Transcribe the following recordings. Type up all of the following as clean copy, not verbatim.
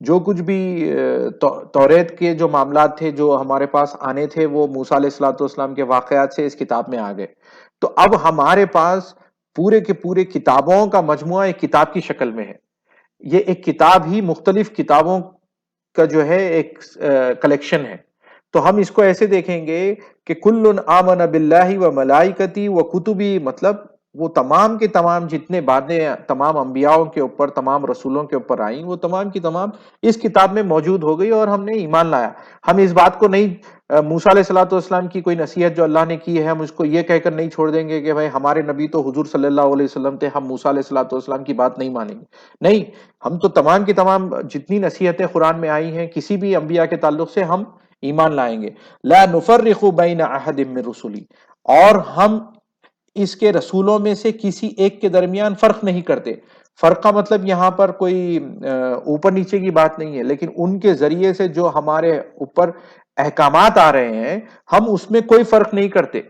جو کچھ بھی توریت کے جو معاملات تھے جو ہمارے پاس آنے تھے وہ موسیٰ علیہ الصلوۃ والسلام کے واقعات سے اس کتاب میں آ گئے. تو اب ہمارے پاس پورے کے پورے کتابوں کا مجموعہ ایک کتاب کی شکل میں ہے. یہ ایک کتاب ہی مختلف کتابوں کا جو ہے ایک کلیکشن ہے. تو ہم اس کو ایسے دیکھیں گے کہ کل آمن باللہ و ملائکتی و کتبی، مطلب وہ تمام کے تمام جتنے باتیں تمام انبیاءوں کے اوپر تمام رسولوں کے اوپر آئیں وہ تمام کی تمام اس کتاب میں موجود ہو گئی اور ہم نے ایمان لایا. ہم اس بات کو نہیں موسیٰ علیہ الصلوۃ والسلام کی کوئی نصیحت جو اللہ نے کی ہے ہم اس کو یہ کہہ کر نہیں چھوڑ دیں گے کہ بھائی ہمارے نبی تو حضور صلی اللہ علیہ وسلم تھے، ہم موسیٰ علیہ الصلوۃ والسلام کی بات نہیں مانیں گے. نہیں، ہم تو تمام کی تمام جتنی نصیحتیں قرآن میں آئی ہیں کسی بھی انبیاء کے تعلق سے ہم ایمان لائیں گے. لا نفرق بین احد من رسلی، اور ہم اس کے رسولوں میں سے کسی ایک کے درمیان فرق نہیں کرتے. فرق کا مطلب یہاں پر کوئی اوپر نیچے کی بات نہیں ہے، لیکن ان کے ذریعے سے جو ہمارے اوپر احکامات آ رہے ہیں ہم اس میں کوئی فرق نہیں کرتے.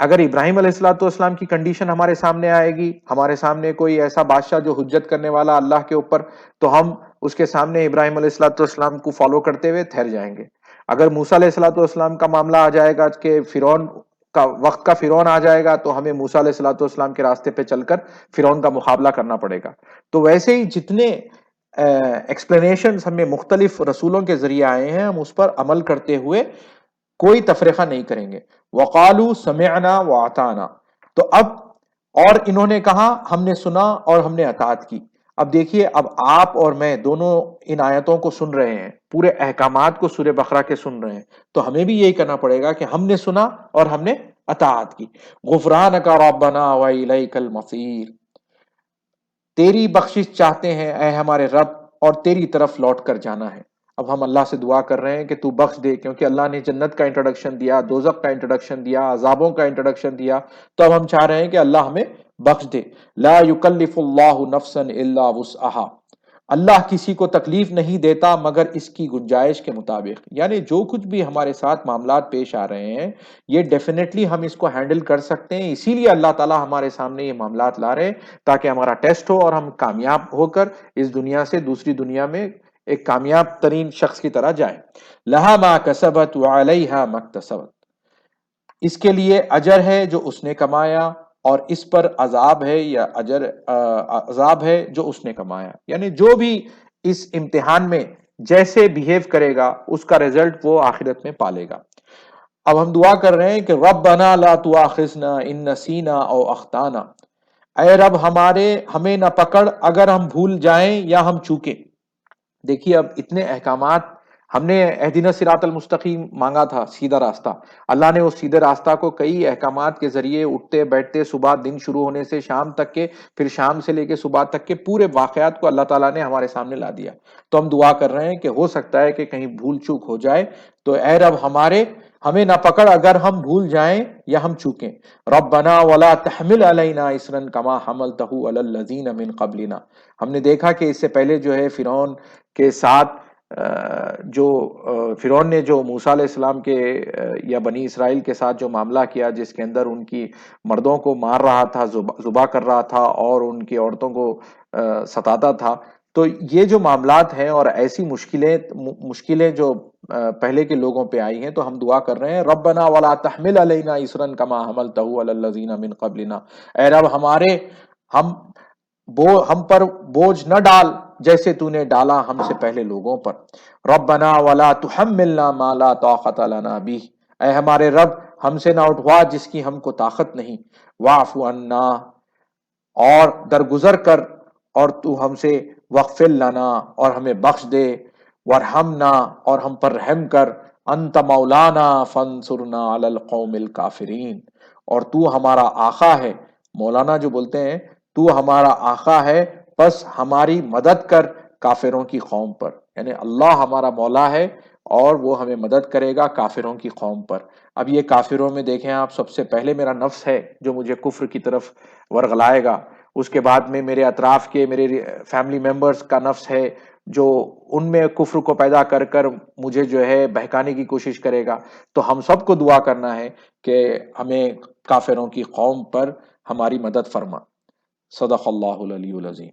اگر ابراہیم علیہ الصلوۃ والسلام کی کنڈیشن ہمارے سامنے آئے گی، ہمارے سامنے کوئی ایسا بادشاہ جو حجت کرنے والا اللہ کے اوپر، تو ہم اس کے سامنے ابراہیم علیہ الصلوۃ والسلام کو فالو کرتے ہوئے ٹھہر جائیں گے. اگر موسیٰ علیہ الصلوۃ والسلام کا معاملہ آ جائے گا کہ فرعون کا وقت کا فرعون آ جائے گا تو ہمیں موسیٰ علیہ الصلوۃ والسلام کے راستے پہ چل کر فرعون کا مقابلہ کرنا پڑے گا. تو ویسے ہی جتنے ایکسپلینیشنز ہمیں مختلف رسولوں کے ذریعے آئے ہیں ہم اس پر عمل کرتے ہوئے کوئی تفریقہ نہیں کریں گے. وقالوا سمعنا واطعنا، تو اب اور انہوں نے کہا ہم نے سنا اور ہم نے اطاعت کی. اب دیکھیے، اب آپ اور میں دونوں ان آیتوں کو سن رہے ہیں، پورے احکامات کو سورہ بقرہ کے سن رہے ہیں، تو ہمیں بھی یہی کرنا پڑے گا کہ ہم نے سنا اور ہم نے اطاعت کی. غفرانک ربنا والیک المصیر، تیری بخشش چاہتے ہیں اے ہمارے رب اور تیری طرف لوٹ کر جانا ہے. اب ہم اللہ سے دعا کر رہے ہیں کہ تو بخش دے، کیونکہ اللہ نے جنت کا انٹروڈکشن دیا، دوزخ کا انٹروڈکشن دیا، عذابوں کا انٹروڈکشن دیا، تو اب ہم چاہ رہے ہیں کہ اللہ ہمیں بخش دے. لا یکلف اللہ نفسا الا وسعها، اللہ کسی کو تکلیف نہیں دیتا مگر اس کی گنجائش کے مطابق. یعنی جو کچھ بھی ہمارے ساتھ معاملات پیش آ رہے ہیں یہ ڈیفینیٹلی ہم اس کو ہینڈل کر سکتے ہیں، اسی لیے اللہ تعالی ہمارے سامنے یہ معاملات لا رہے ہیں تاکہ ہمارا ٹیسٹ ہو اور ہم کامیاب ہو کر اس دنیا سے دوسری دنیا میں ایک کامیاب ترین شخص کی طرح جائیں. لہا ما کسبت وعلیہا ما اکتسبت، اس کے لیے اجر ہے جو اس نے کمایا اور اس پر عذاب ہے یا عذاب ہے جو اس نے کمایا. یعنی جو بھی اس امتحان میں جیسے بیہیو کرے گا اس کا ریزلٹ وہ آخرت میں پالے گا. اب ہم دعا کر رہے ہیں کہ ربنا لا تؤاخذنا ان نسینا او اخطانا، اے رب ہمیں نہ پکڑ اگر ہم بھول جائیں یا ہم چوکیں. دیکھیے اب اتنے احکامات، ہم نے اہدنا الصراط المستقیم مانگا تھا، سیدھا راستہ. اللہ نے اس سیدھے راستہ کو کئی احکامات کے ذریعے اٹھتے بیٹھتے صبح دن شروع ہونے سے شام تک کے، پھر شام سے لے کے صبح تک کے پورے واقعات کو اللہ تعالیٰ نے ہمارے سامنے لا دیا. تو ہم دعا کر رہے ہیں کہ ہو سکتا ہے کہ کہیں بھول چوک ہو جائے، تو اے رب ہمیں نہ پکڑ اگر ہم بھول جائیں یا ہم چوکیں. ربنا ولا تحمل علینا اصرا کما حملتہ علی الذین من قبلنا، ہم نے دیکھا کہ اس سے پہلے جو ہے فرعون کے ساتھ جو فرعون نے جو موسیٰ علیہ السلام کے یا بنی اسرائیل کے ساتھ جو معاملہ کیا، جس کے اندر ان کی مردوں کو مار رہا تھا، ذبح کر رہا تھا اور ان کی عورتوں کو ستاتا تھا، تو یہ جو معاملات ہیں اور ایسی مشکلیں جو پہلے کے لوگوں پہ آئی ہیں، تو ہم دعا کر رہے ہیں ربنا ولا تحمل علینا اصرا کما حملتہ علی الذین من قبلنا، اے رب ہم پر بوجھ نہ ڈال جیسے تو نے ڈالا ہم سے پہلے لوگوں پر. ربنا ولا تحملنا ما لا طاقت لنا به، اے ہمارے رب ہم سے نہ اٹھوا جس کی ہم کو طاقت نہیں. واعف عنا، اور درگزر کر اور تو ہم سے، واغفر لنا، اور ہمیں بخش دے، وارحمنا، اور ہم پر رحم کر، انت مولانا فانصرنا علی القوم الکافرین، اور تو ہمارا آقا ہے. مولانا جو بولتے ہیں، تو ہمارا آقا ہے بس ہماری مدد کر کافروں کی قوم پر. یعنی اللہ ہمارا مولا ہے اور وہ ہمیں مدد کرے گا کافروں کی قوم پر. اب یہ کافروں میں دیکھیں آپ، سب سے پہلے میرا نفس ہے جو مجھے کفر کی طرف ورغلائے گا، اس کے بعد میں میرے اطراف کے میرے فیملی ممبرز کا نفس ہے جو ان میں کفر کو پیدا کر کر مجھے جو ہے بہکانے کی کوشش کرے گا. تو ہم سب کو دعا کرنا ہے کہ ہمیں کافروں کی قوم پر ہماری مدد فرما. صدق اللہ العلی العظیم.